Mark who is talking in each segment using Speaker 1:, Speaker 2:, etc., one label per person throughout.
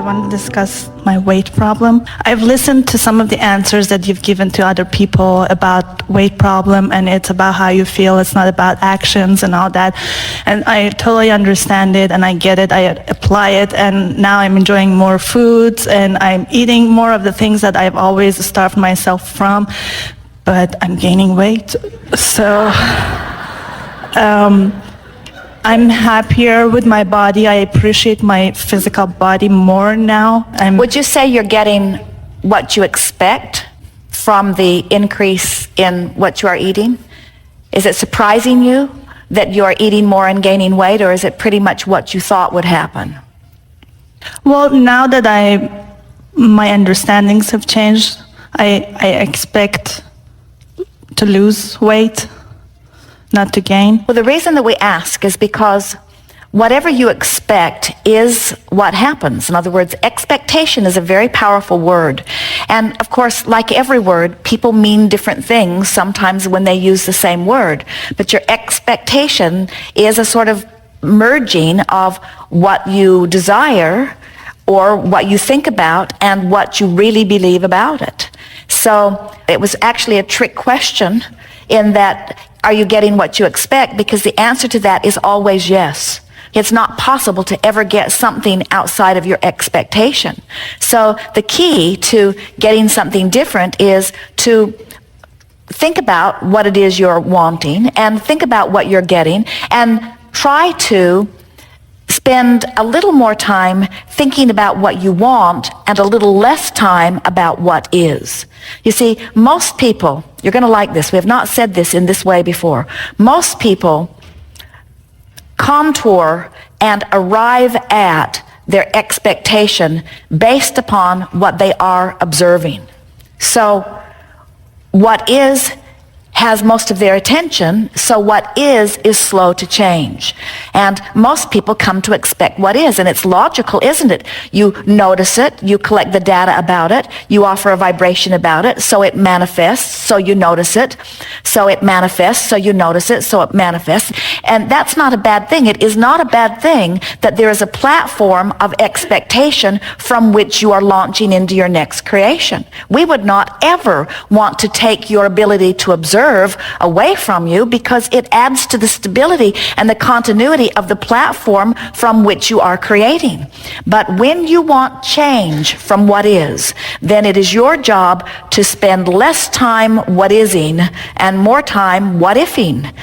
Speaker 1: want to discuss my weight problem. I've listened to some of the answers that you've given to other people about weight problem, and it's about how you feel. It's not about actions and all that. And I totally understand it, and I get it. I apply it, and now I'm enjoying more foods, and I'm eating more of the things that I've always starved myself from, but I'm gaining weight. So I'm happier with my body. I appreciate my physical body more now.
Speaker 2: Would you say you're getting what you expect from the increase in what you are eating? Is it surprising you that you are eating more and gaining weight, or is it pretty much what you thought would happen?
Speaker 1: Well, now that my understandings have changed, I expect to lose weight, not to gain.
Speaker 2: Well, the reason that we ask is because whatever you expect is what happens. In other words, expectation is a very powerful word. And of course, like every word, people mean different things sometimes when they use the same word. But your expectation is a sort of merging of what you desire or what you think about and what you really believe about it. So it was actually a trick question in that, are you getting what you expect? Because the answer to that is always yes. It's not possible to ever get something outside of your expectation. So the key to getting something different is to think about what it is you're wanting and think about what you're getting and try to spend a little more time thinking about what you want and a little less time about what is. You see, most people, you're going to like this, we have not said this in this way before, most people contour and arrive at their expectation based upon what they are observing. So what is has most of their attention, so what is slow to change. And most people come to expect what is, and it's logical, isn't it? You notice it, you collect the data about it, you offer a vibration about it, so it manifests, so you notice it, so it manifests, so you notice it, so it manifests. And that's not a bad thing. It is not a bad thing that there is a platform of expectation from which you are launching into your next creation. We would not ever want to take your ability to observe away from you because it adds to the stability and the continuity of the platform from which you are creating. But when you want change from what is, then it is your job to spend less time what-ising and more time what-ifing.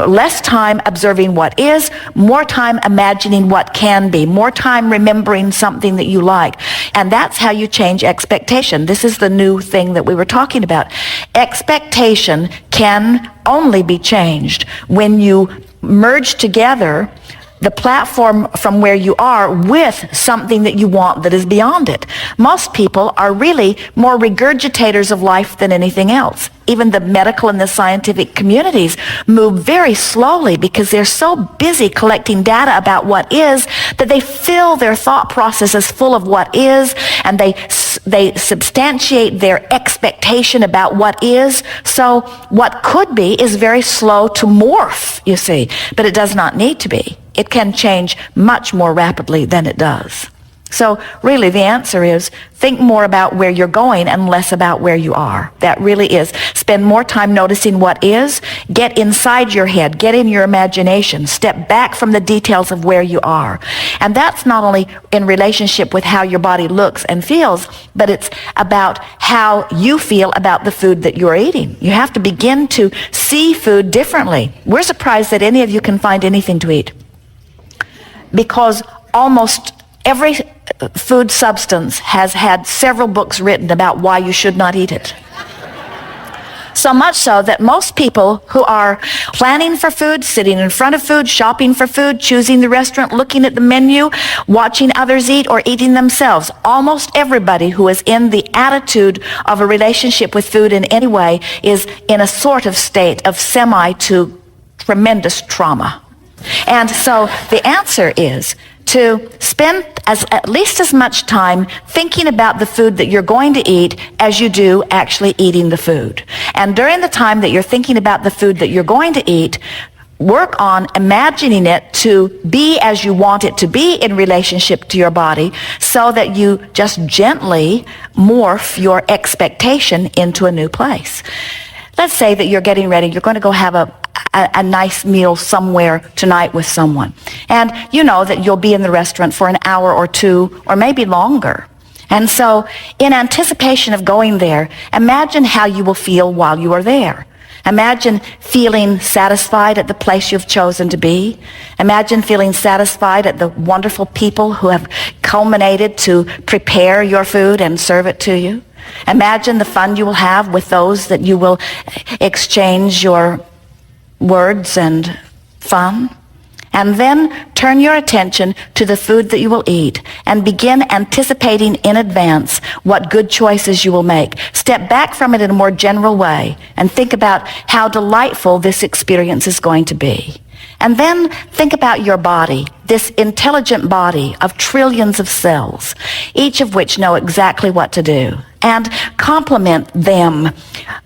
Speaker 2: Less time observing what is, more time imagining what can be, more time remembering something that you like. And that's how you change expectation. This is the new thing that we were talking about. Expectation can only be changed when you merge together the platform from where you are with something that you want that is beyond it. Most people are really more regurgitators of life than anything else. Even the medical and the scientific communities move very slowly because they're so busy collecting data about what is that they fill their thought processes full of what is, and they substantiate their expectation about what is. So what could be is very slow to morph, you see, but it does not need to be. It can change much more rapidly than it does. So really the answer is think more about where you're going and less about where you are. That really is. Spend more time noticing what is. Get inside your head. Get in your imagination. Step back from the details of where you are. And that's not only in relationship with how your body looks and feels, but it's about how you feel about the food that you're eating. You have to begin to see food differently. We're surprised that any of you can find anything to eat, because almost every food substance has had several books written about why you should not eat it. So much so that most people who are planning for food, sitting in front of food, shopping for food, choosing the restaurant, looking at the menu, watching others eat or eating themselves, almost everybody who is in the attitude of a relationship with food in any way is in a sort of state of semi to tremendous trauma. And so the answer is to spend at least as much time thinking about the food that you're going to eat as you do actually eating the food. And during the time that you're thinking about the food that you're going to eat, work on imagining it to be as you want it to be in relationship to your body, so that you just gently morph your expectation into a new place. Let's say that you're getting ready, you're going to go have a nice meal somewhere tonight with someone. And you know that you'll be in the restaurant for an hour or two, or maybe longer. And so, in anticipation of going there, imagine how you will feel while you are there. Imagine feeling satisfied at the place you've chosen to be. Imagine feeling satisfied at the wonderful people who have culminated to prepare your food and serve it to you. Imagine the fun you will have with those that you will exchange your words and fun. And then turn your attention to the food that you will eat and begin anticipating in advance what good choices you will make. Step back from it in a more general way and think about how delightful this experience is going to be. And then think about your body, this intelligent body of trillions of cells, each of which know exactly what to do, and compliment them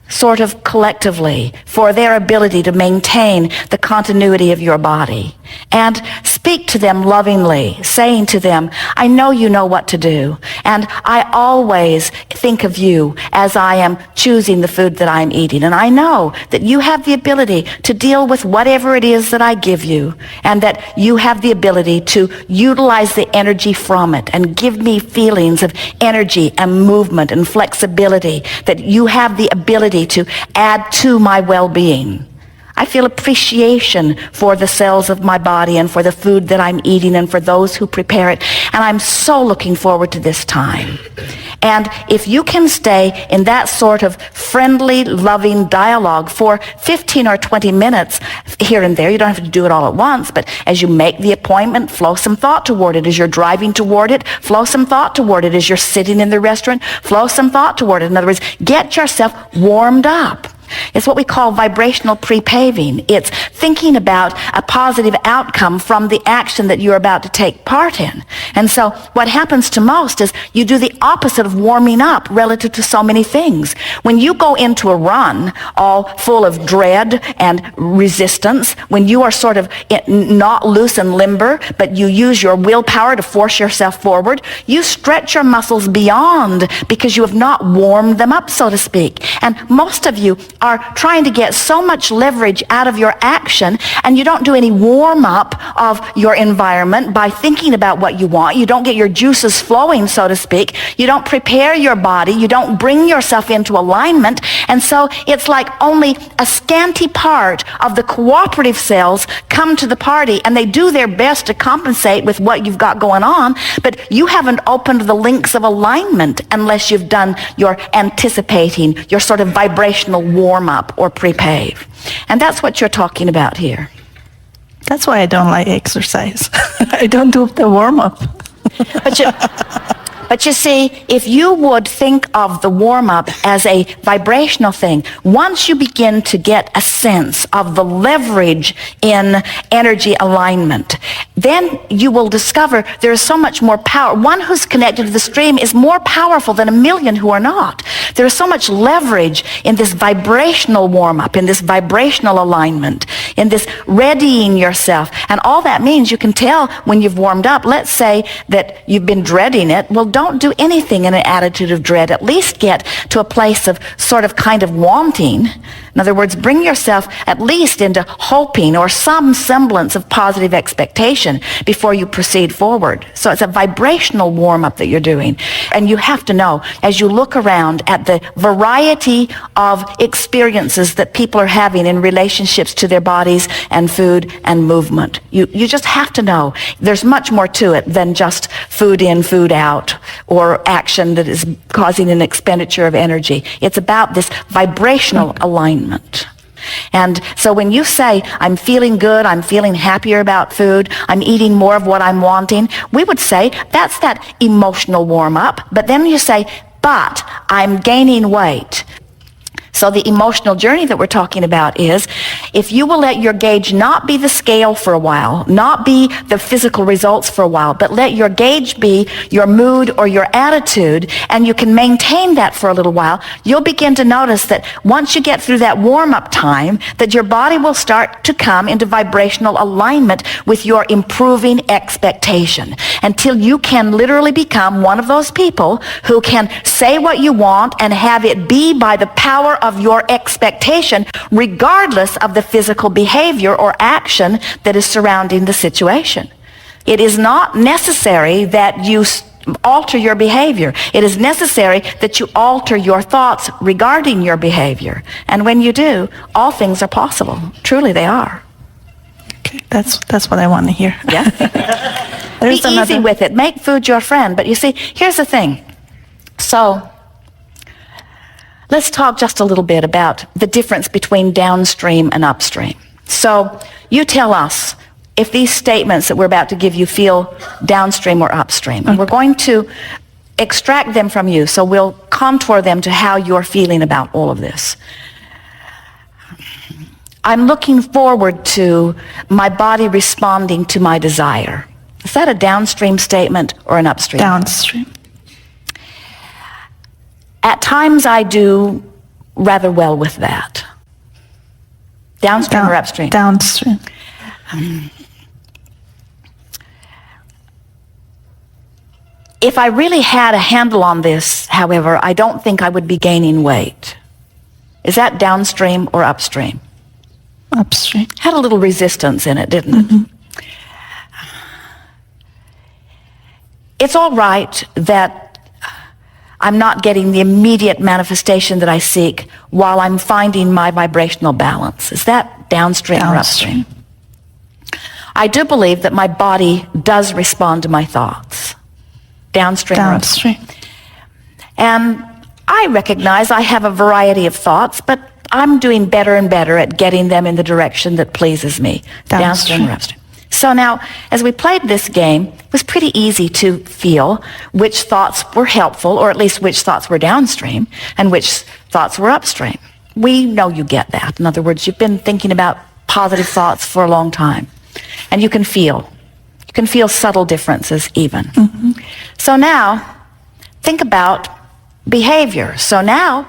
Speaker 2: sort of collectively for their ability to maintain the continuity of your body. And speak to them lovingly, saying to them, I know you know what to do, and I always think of you as I am choosing the food that I'm eating. And I know that you have the ability to deal with whatever it is that I give you, and that you have the ability to utilize the energy from it and give me feelings of energy and movement and flexibility, that you have the ability to add to my well-being. I feel appreciation for the cells of my body and for the food that I'm eating and for those who prepare it. And I'm so looking forward to this time. And if you can stay in that sort of friendly, loving dialogue for 15 or 20 minutes here and there, you don't have to do it all at once, but as you make the appointment, flow some thought toward it. As you're driving toward it, flow some thought toward it. As you're sitting in the restaurant, flow some thought toward it. In other words, get yourself warmed up. It's what we call vibrational pre-paving. It's thinking about a positive outcome from the action that you're about to take part in. And so what happens to most is you do the opposite of warming up relative to so many things. When you go into a run all full of dread and resistance, when you are sort of not loose and limber, but you use your willpower to force yourself forward, you stretch your muscles beyond because you have not warmed them up, so to speak. And most of you are trying to get so much leverage out of your action, and you don't do any warm-up of your environment by thinking about what you want. You don't get your juices flowing, so to speak. You don't prepare your body. You don't bring yourself into alignment. And so it's like only a scanty part of the cooperative cells come to the party, and they do their best to compensate with what you've got going on, but you haven't opened the links of alignment unless you've done your anticipating, your sort of vibrational warm-up or pre-pave. And that's what you're talking about here.
Speaker 1: That's why I don't like exercise. I don't do the warm-up.
Speaker 2: But you see, if you would think of the warm-up as a vibrational thing, once you begin to get a sense of the leverage in energy alignment, then you will discover there is so much more power. One who's connected to the stream is more powerful than a million who are not. There is so much leverage in this vibrational warm-up, in this vibrational alignment, in this readying yourself. And all that means, you can tell when you've warmed up. Let's say that you've been dreading it. Well, don't do anything in an attitude of dread. At least get to a place of sort of kind of wanting. In other words, bring yourself at least into hoping or some semblance of positive expectation before you proceed forward. So it's a vibrational warm-up that you're doing. And you have to know, as you look around at the variety of experiences that people are having in relationships to their bodies and food and movement, you just have to know there's much more to it than just food in, food out, or action that is causing an expenditure of energy. It's about this vibrational alignment. And so when you say, I'm feeling good, I'm feeling happier about food, I'm eating more of what I'm wanting, we would say that's that emotional warm-up. But then you say, but I'm gaining weight. So the emotional journey that we're talking about is, if you will let your gauge not be the scale for a while, not be the physical results for a while, but let your gauge be your mood or your attitude, and you can maintain that for a little while, you'll begin to notice that once you get through that warm-up time, that your body will start to come into vibrational alignment with your improving expectation, until you can literally become one of those people who can say what you want and have it be by the power of your expectation, regardless of the physical behavior or action that is surrounding the situation. It is not necessary that you alter your behavior. It is necessary that you alter your thoughts regarding your behavior. And when you do, all things are possible. Truly they are.
Speaker 1: Okay, that's what I want to hear.
Speaker 2: Yeah. Be easy with it. Make food your friend. But you see, here's the thing. So let's talk just a little bit about the difference between downstream and upstream. So you tell us if these statements that we're about to give you feel downstream or upstream. And we're going to extract them from you, so we'll contour them to how you're feeling about all of this. I'm looking forward to my body responding to my desire. Is that a downstream statement or an upstream?
Speaker 1: Downstream.
Speaker 2: At times I do rather well with that. Downstream or upstream?
Speaker 1: Downstream.
Speaker 2: If I really had a handle on this, however, I don't think I would be gaining weight. Is that downstream or upstream?
Speaker 1: Upstream.
Speaker 2: Had a little resistance in it, didn't it?
Speaker 1: Mm-hmm.
Speaker 2: It's all right that I'm not getting the immediate manifestation that I seek while I'm finding my vibrational balance. Is that downstream or upstream? I do believe that my body does respond to my thoughts. Downstream or upstream? And I recognize I have a variety of thoughts, but I'm doing better and better at getting them in the direction that pleases me. Downstream or upstream? So now, as we played this game, it was pretty easy to feel which thoughts were helpful, or at least which thoughts were downstream, and which thoughts were upstream. We know you get that. In other words, you've been thinking about positive thoughts for a long time, and you can feel subtle differences even. Mm-hmm. So now, think about behavior. So now,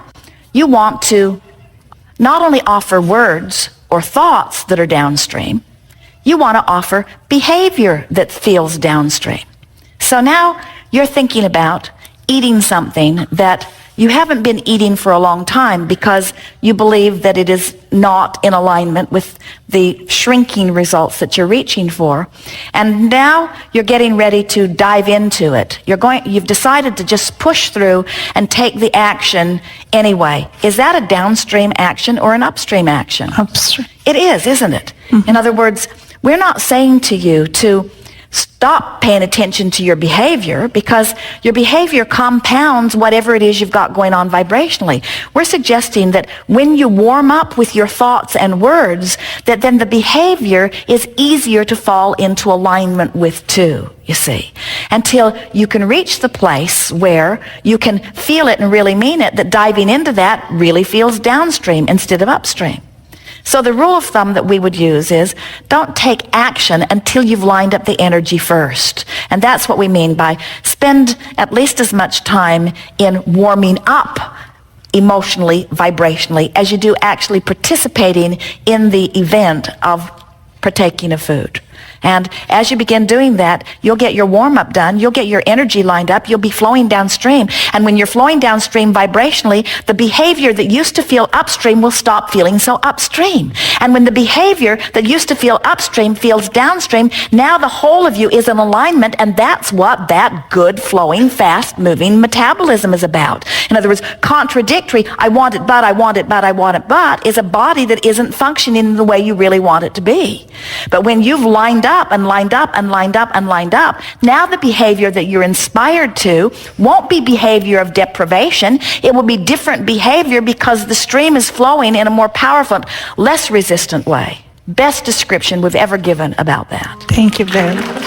Speaker 2: you want to not only offer words or thoughts that are downstream, you want to offer behavior that feels downstream. So now you're thinking about eating something that you haven't been eating for a long time because you believe that it is not in alignment with the shrinking results that you're reaching for. And now you're getting ready to dive into it. You've decided to just push through and take the action anyway. Is that a downstream action or an upstream action?
Speaker 1: Upstream.
Speaker 2: It is, isn't it? Mm-hmm. In other words, we're not saying to you to stop paying attention to your behavior, because your behavior compounds whatever it is you've got going on vibrationally. We're suggesting that when you warm up with your thoughts and words, that then the behavior is easier to fall into alignment with too, you see, until you can reach the place where you can feel it and really mean it, that diving into that really feels downstream instead of upstream. So the rule of thumb that we would use is don't take action until you've lined up the energy first. And that's what we mean by spend at least as much time in warming up emotionally, vibrationally, as you do actually participating in the event of partaking of food. And as you begin doing that, you'll get your warm-up done, you'll get your energy lined up, you'll be flowing downstream. And when you're flowing downstream vibrationally, the behavior that used to feel upstream will stop feeling so upstream. And when the behavior that used to feel upstream feels downstream, now the whole of you is in alignment, and that's what that good, flowing, fast-moving metabolism is about. In other words, contradictory, I want it, but I want it, but I want it, but, is a body that isn't functioning in the way you really want it to be. But when you've lined up and lined up and lined up and lined up, now the behavior that you're inspired to won't be behavior of deprivation. It will be different behavior because the stream is flowing in a more powerful, less resistant way. Best description we've ever given about that.
Speaker 1: Thank you very much.